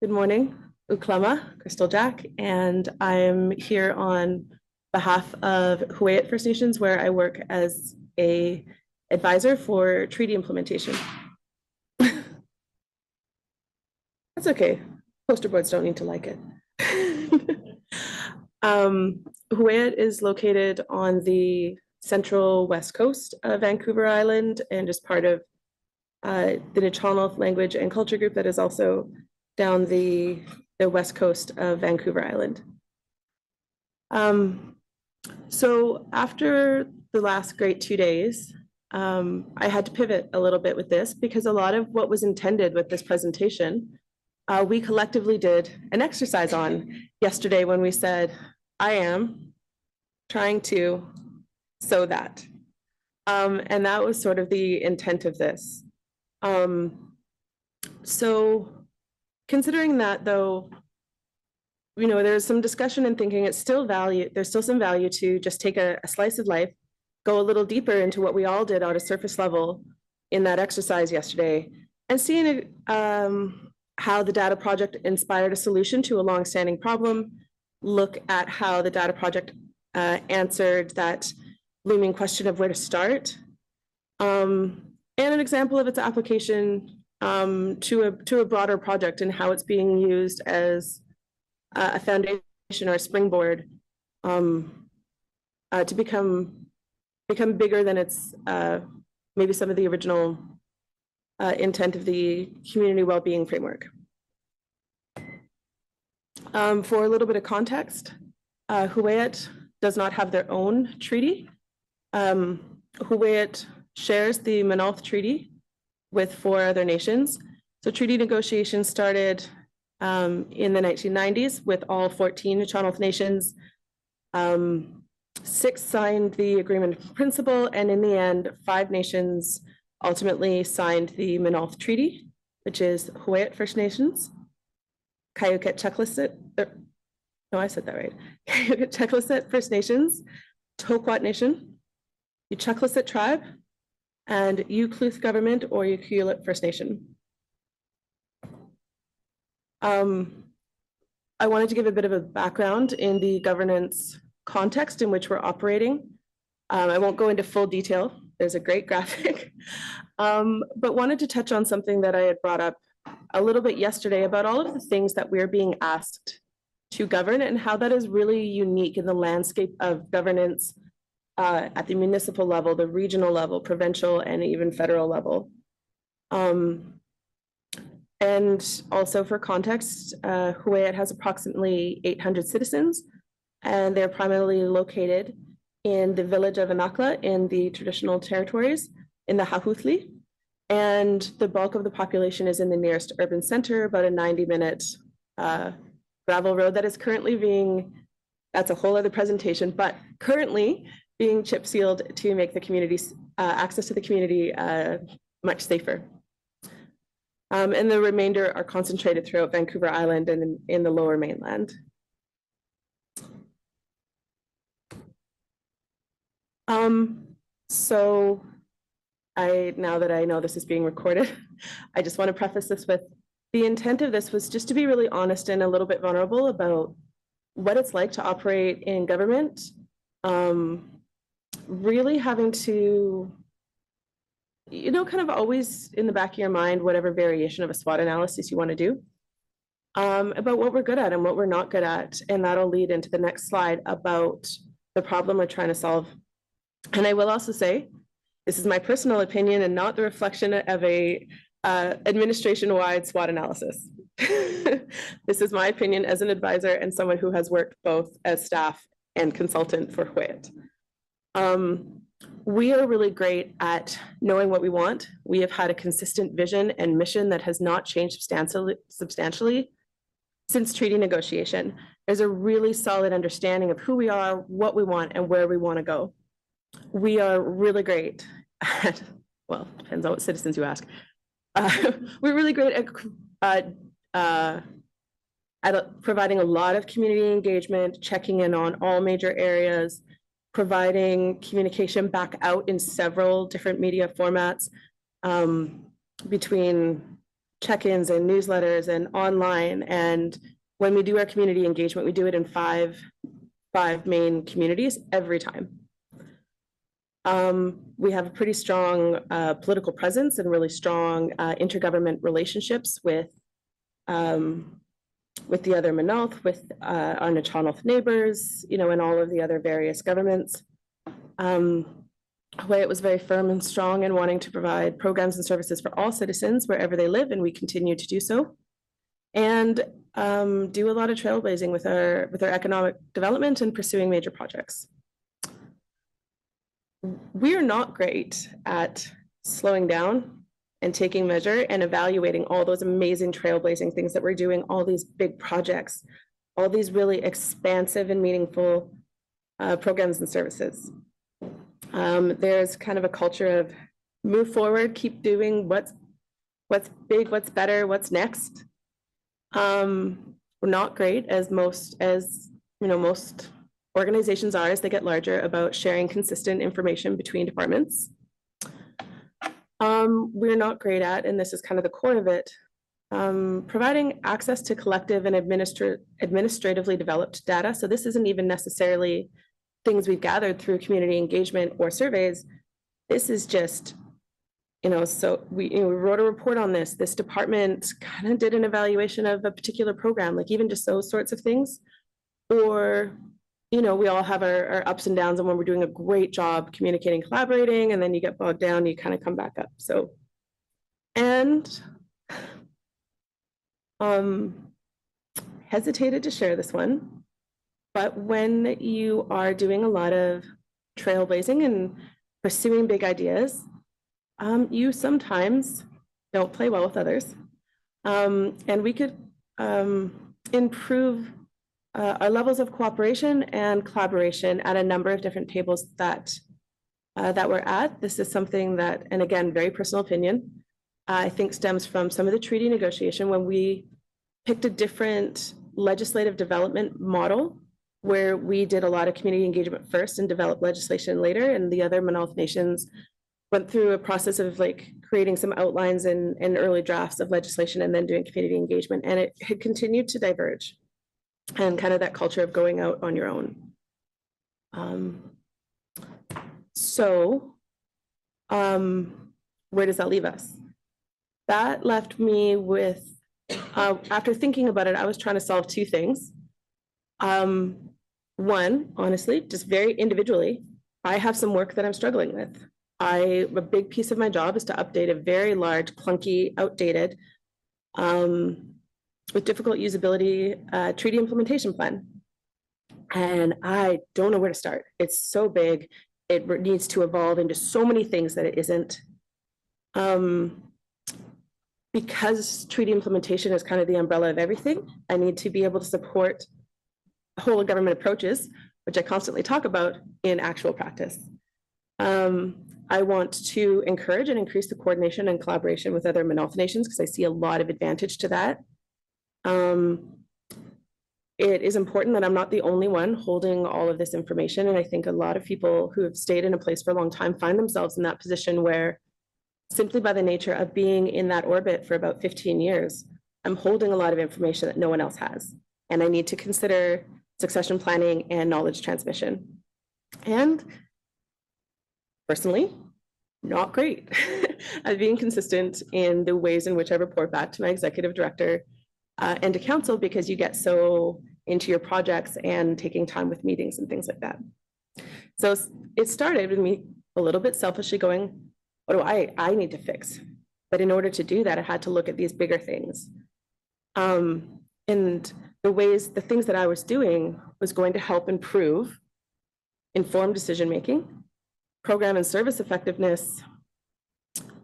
Good morning, Uklama, Crystal Jack, and I'm here on behalf of Huu-ay-aht First Nations, where I work as a advisor for treaty implementation. That's okay. Poster boards don't need to like it. Huu-ay-aht is located on the central west coast of Vancouver Island and is part of the Nuu-chah-nulth language and culture group that is also down the west coast of Vancouver Island. So after the last great 2 days, I had to pivot a little bit with this because a lot of what was intended with this presentation, we collectively did an exercise on yesterday when we said, I am trying to sow that. And that was sort of the intent of this. So considering that, though, there's some discussion and thinking there's still some value to just take a slice of life, go a little deeper into what we all did at a surface level in that exercise yesterday, and seeing how the data project inspired a solution to a longstanding problem, look at how the data project answered that looming question of where to start, and an example of its application to a broader project and how it's being used as a foundation or a springboard to become bigger than its maybe some of the original intent of the community well-being framework. For a little bit of context, Huu-ay-aht does not have their own treaty. Huu-ay-aht shares the Manaulth Treaty with 4 other nations. So treaty negotiations started in the 1990s with all 14 Nuu-chah-nulth nations. 6 signed the agreement in principle, and in the end, 5 nations ultimately signed the Manaulth Treaty, which is Huu-ay-aht First Nations, Huu-ay-aht no, I said that right. Huu-ay-aht First Nations, Toquat Nation, Uchukleset Tribe, and Ucluth Government or Ucluelet First Nation. I wanted to give a bit of a background in the governance context in which we're operating. I won't go into full detail. There's a great graphic, but wanted to touch on something that I had brought up a little bit yesterday about all of the things that we're being asked to govern and how that is really unique in the landscape of governance at the municipal level, the regional level, provincial, and even federal level. And also for context, Huu-ay-aht has approximately 800 citizens, and they're primarily located in the village of Anakla in the traditional territories in the Hahuthli. And the bulk of the population is in the nearest urban center, about a 90-minute gravel road that is currently that's a whole other presentation, but currently being chip sealed to make the community's access to the community much safer. And the remainder are concentrated throughout Vancouver Island and in the lower mainland. So now that I know this is being recorded, I just want to preface this with the intent of this was just to be really honest and a little bit vulnerable about what it's like to operate in government. Really having to, kind of always in the back of your mind, whatever variation of a SWOT analysis you want to do, about what we're good at and what we're not good at. And that'll lead into the next slide about the problem we're trying to solve. And I will also say, this is my personal opinion and not the reflection of a administration-wide SWOT analysis. This is my opinion as an advisor and someone who has worked both as staff and consultant for Huu-ay-aht. We are really great at knowing what we want. We have had a consistent vision and mission that has not changed substantially since treaty negotiation. There's a really solid understanding of who we are, what we want, and where we want to go. We are really great at, well, depends on what citizens you ask. We're really great at providing a lot of community engagement, checking in on all major areas, providing communication back out in several different media formats between check-ins and newsletters and online. And when we do our community engagement, we do it in five main communities every time. We have a pretty strong political presence and really strong intergovernment relationships with the other Manalth, with our Nachanoth neighbors, you know, and all of the other various governments. Huu-ay-aht was very firm and strong in wanting to provide programs and services for all citizens wherever they live, and we continue to do so. And do a lot of trailblazing with our economic development and pursuing major projects. We are not great at slowing down and taking measure and evaluating all those amazing trailblazing things that we're doing, all these big projects, all these really expansive and meaningful programs and services. There's kind of a culture of move forward, keep doing what's big, what's better, what's next. We're not great as most organizations are as they get larger about sharing consistent information between departments. We're not great at, and this is kind of the core of it, providing access to collective and administratively developed data. So this isn't even necessarily things we've gathered through community engagement or surveys. This is just, so we wrote a report on this. This department kind of did an evaluation of a particular program, like even just those sorts of things. Or, we all have our ups and downs, and when we're doing a great job communicating, collaborating, and then you get bogged down, you kind of come back up. So, and hesitated to share this one, but when you are doing a lot of trailblazing and pursuing big ideas, you sometimes don't play well with others. And we could improve our levels of cooperation and collaboration at a number of different tables that we're at. This is something that, and again, very personal opinion, I think stems from some of the treaty negotiation when we picked a different legislative development model where we did a lot of community engagement first and developed legislation later, and the other Manalth nations went through a process of like creating some outlines and early drafts of legislation and then doing community engagement, and it had continued to diverge. And kind of that culture of going out on your own. Where does that leave us? That left me with, after thinking about it, I was trying to solve two things. One, honestly, just very individually, I have some work that I'm struggling with. A big piece of my job is to update a very large, clunky, outdated, with difficult usability treaty implementation plan. And I don't know where to start. It's so big. It needs to evolve into so many things that it isn't. Because treaty implementation is kind of the umbrella of everything, I need to be able to support whole of government approaches, which I constantly talk about in actual practice. I want to encourage and increase the coordination and collaboration with other Manalth nations because I see a lot of advantage to that. It is important that I'm not the only one holding all of this information. And I think a lot of people who have stayed in a place for a long time find themselves in that position where simply by the nature of being in that orbit for about 15 years, I'm holding a lot of information that no one else has. And I need to consider succession planning and knowledge transmission. And personally, not great at being consistent in the ways in which I report back to my executive director and to council, because you get so into your projects and taking time with meetings and things like that. So it started with me a little bit selfishly going, what do I need to fix? But in order to do that, I had to look at these bigger things. And the things that I was doing was going to help improve informed decision-making, program and service effectiveness,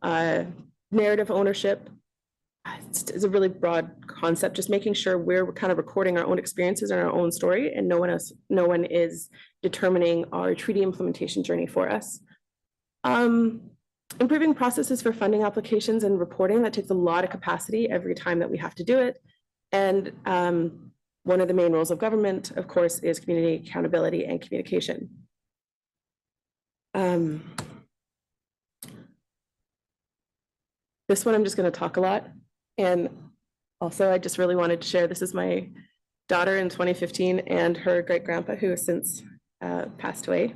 narrative ownership. It's a really broad concept, just making sure we're kind of recording our own experiences and our own story, and no one is determining our treaty implementation journey for us. Improving processes for funding applications and reporting, that takes a lot of capacity every time that we have to do it. And one of the main roles of government, of course, is community accountability and communication. This one I'm just going to talk a lot. And also, I just really wanted to share, this is my daughter in 2015 and her great grandpa who has since passed away.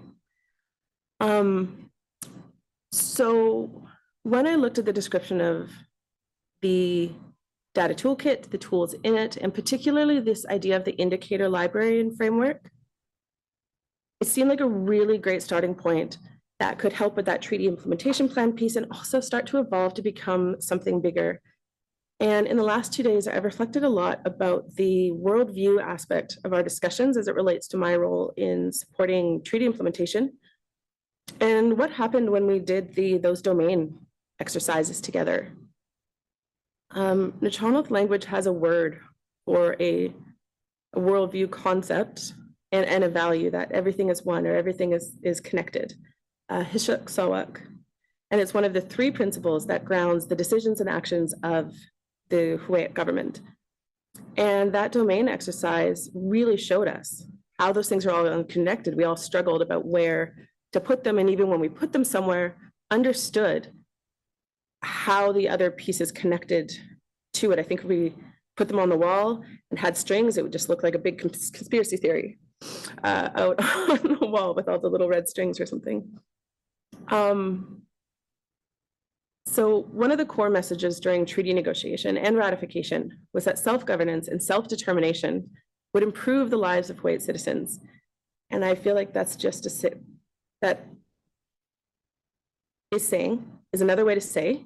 So when I looked at the description of the data toolkit, the tools in it, and particularly this idea of the indicator library and framework, it seemed like a really great starting point that could help with that treaty implementation plan piece and also start to evolve to become something bigger. And in the last 2 days, I've reflected a lot about the worldview aspect of our discussions as it relates to my role in supporting treaty implementation and what happened when we did those domain exercises together. Nch'anolth language has a word for a worldview concept and a value that everything is one or everything is connected. Hishuk Sawak. And it's one of the 3 principles that grounds the decisions and actions of the Huu-ay-aht government. And that domain exercise really showed us how those things are all connected. We all struggled about where to put them, and even when we put them somewhere, understood how the other pieces connected to it. I think we put them on the wall and had strings, it would just look like a big conspiracy theory out on the wall with all the little red strings or something. So one of the core messages during treaty negotiation and ratification was that self-governance and self-determination would improve the lives of Huu-ay-aht citizens. And I feel like that's just that is another way to say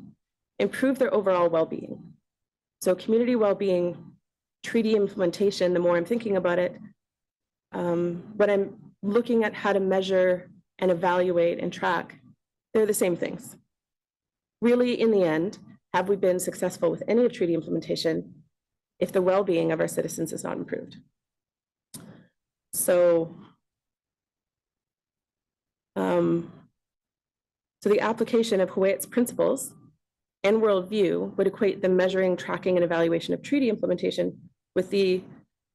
improve their overall well-being. So community well-being, treaty implementation, the more I'm thinking about it, when I'm looking at how to measure and evaluate and track, they're the same things. Really, in the end, have we been successful with any of treaty implementation if the well-being of our citizens is not improved? So, the application of Huu-ay-aht's principles and worldview would equate the measuring, tracking, and evaluation of treaty implementation with the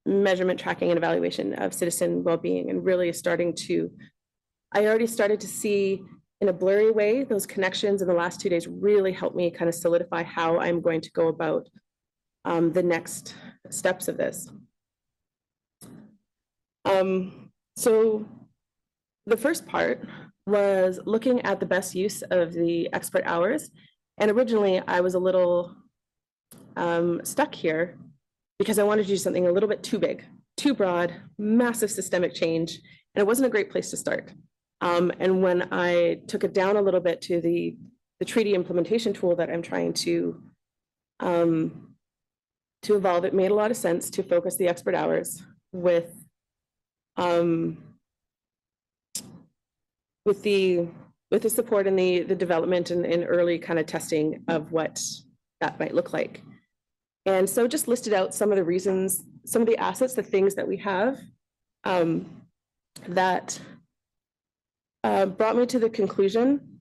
measurement, tracking, and evaluation of citizen well-being, and really I already started to see in a blurry way, those connections in the last 2 days really helped me kind of solidify how I'm going to go about the next steps of this. So the first part was looking at the best use of the expert hours. And originally I was a little stuck here because I wanted to do something a little bit too big, too broad, massive systemic change, and it wasn't a great place to start. And when I took it down a little bit to the treaty implementation tool that I'm trying to evolve, it made a lot of sense to focus the expert hours with the support and the development and early kind of testing of what that might look like. And so just listed out some of the reasons, some of the assets, the things that we have that brought me to the conclusion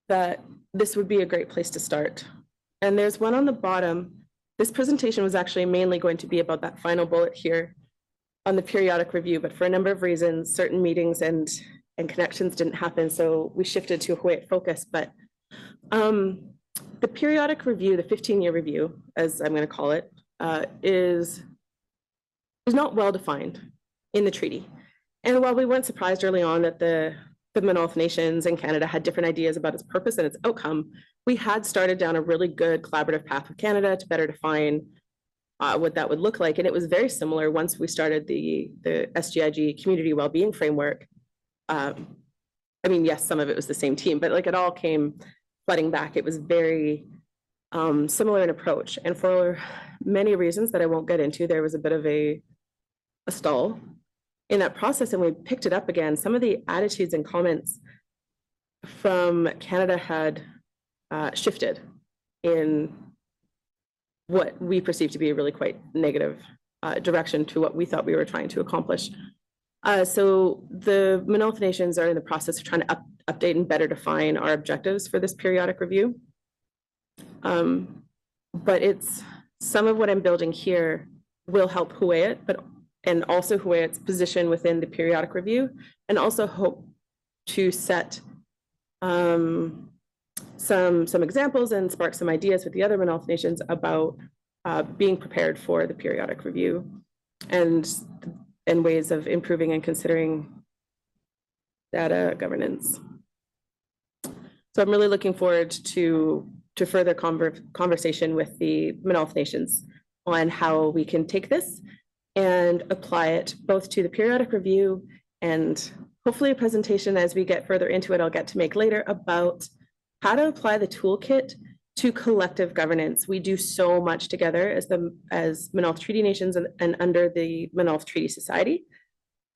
that this would be a great place to start. And there's one on the bottom. This presentation was actually mainly going to be about that final bullet here on the periodic review, but for a number of reasons, certain meetings and connections didn't happen, so we shifted to a Huu-ay-aht focus. But the periodic review, the 15-year review, as I'm going to call it, is not well defined in the treaty. And while we weren't surprised early on that the North Nations and Canada had different ideas about its purpose and its outcome, we had started down a really good collaborative path with Canada to better define what that would look like. And it was very similar once we started the SGIG community wellbeing framework. I mean, yes, some of it was the same team, but like it all came flooding back. It was very similar in approach. And for many reasons that I won't get into, there was a bit of a stall in that process, and we picked it up again. Some of the attitudes and comments from Canada had shifted in what we perceived to be a really quite negative direction to what we thought we were trying to accomplish. So the North Nations are in the process of trying to update and better define our objectives for this periodic review. But it's some of what I'm building here will help Huu-ay-aht, and also Huu-ay-aht's position within the periodic review, and also hope to set some examples and spark some ideas with the other Manaus nations about being prepared for the periodic review and ways of improving and considering data governance. So I'm really looking forward to further conversation with the Manaus nations on how we can take this and apply it both to the periodic review and hopefully a presentation as we get further into it, I'll get to make later about how to apply the toolkit to collective governance. We do so much together as Manaus Treaty Nations and under the Manaus Treaty Society.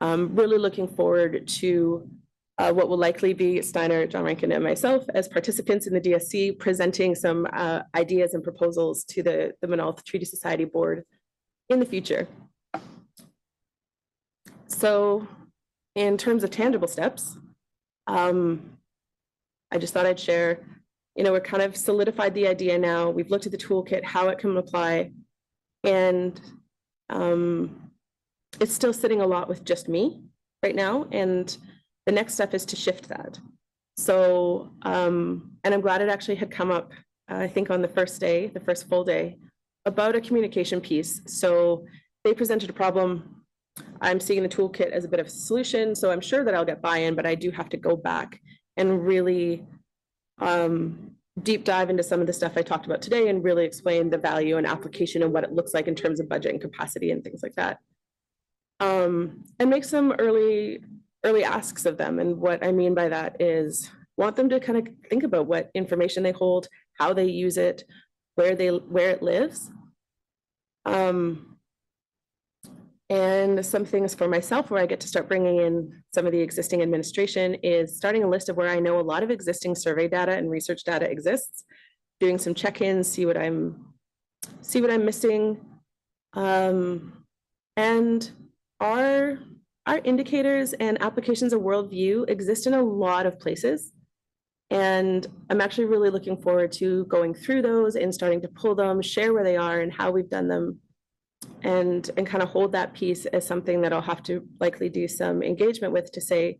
Really looking forward to what will likely be Steiner, John Rankin, and myself as participants in the DSC presenting some ideas and proposals to the Manaus Treaty Society board in the future. So in terms of tangible steps, I just thought I'd share, we're kind of solidified the idea now. We've looked at the toolkit, how it can apply, and it's still sitting a lot with just me right now. And the next step is to shift that. So, and I'm glad it actually had come up, I think on the first day, the first full day, about a communication piece. So they presented a problem. I'm seeing the toolkit as a bit of a solution. So I'm sure that I'll get buy-in, but I do have to go back and really deep dive into some of the stuff I talked about today and really explain the value and application and what it looks like in terms of budget and capacity and things like that. And make some early asks of them. And what I mean by that is want them to kind of think about what information they hold, how they use it, where it lives. And some things for myself where I get to start bringing in some of the existing administration is starting a list of where I know a lot of existing survey data and research data exists, doing some check-ins, see what I'm missing. And our indicators and applications of worldview exist in a lot of places. And I'm actually really looking forward to going through those and starting to pull them, share where they are and how we've done them, and kind of hold that piece as something that I'll have to likely do some engagement with to say,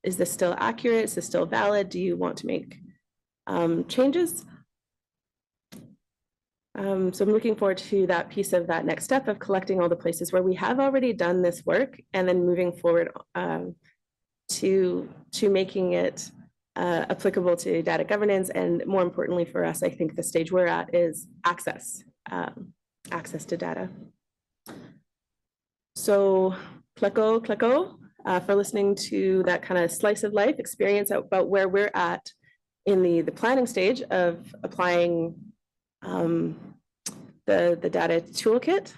is this still accurate? Is this still valid? Do you want to make changes? So I'm looking forward to that piece of that next step of collecting all the places where we have already done this work and then moving forward to making it applicable to data governance. And more importantly for us, I think the stage we're at is access to data. So Kleko, for listening to that kind of slice of life experience about where we're at in the planning stage of applying the data toolkit.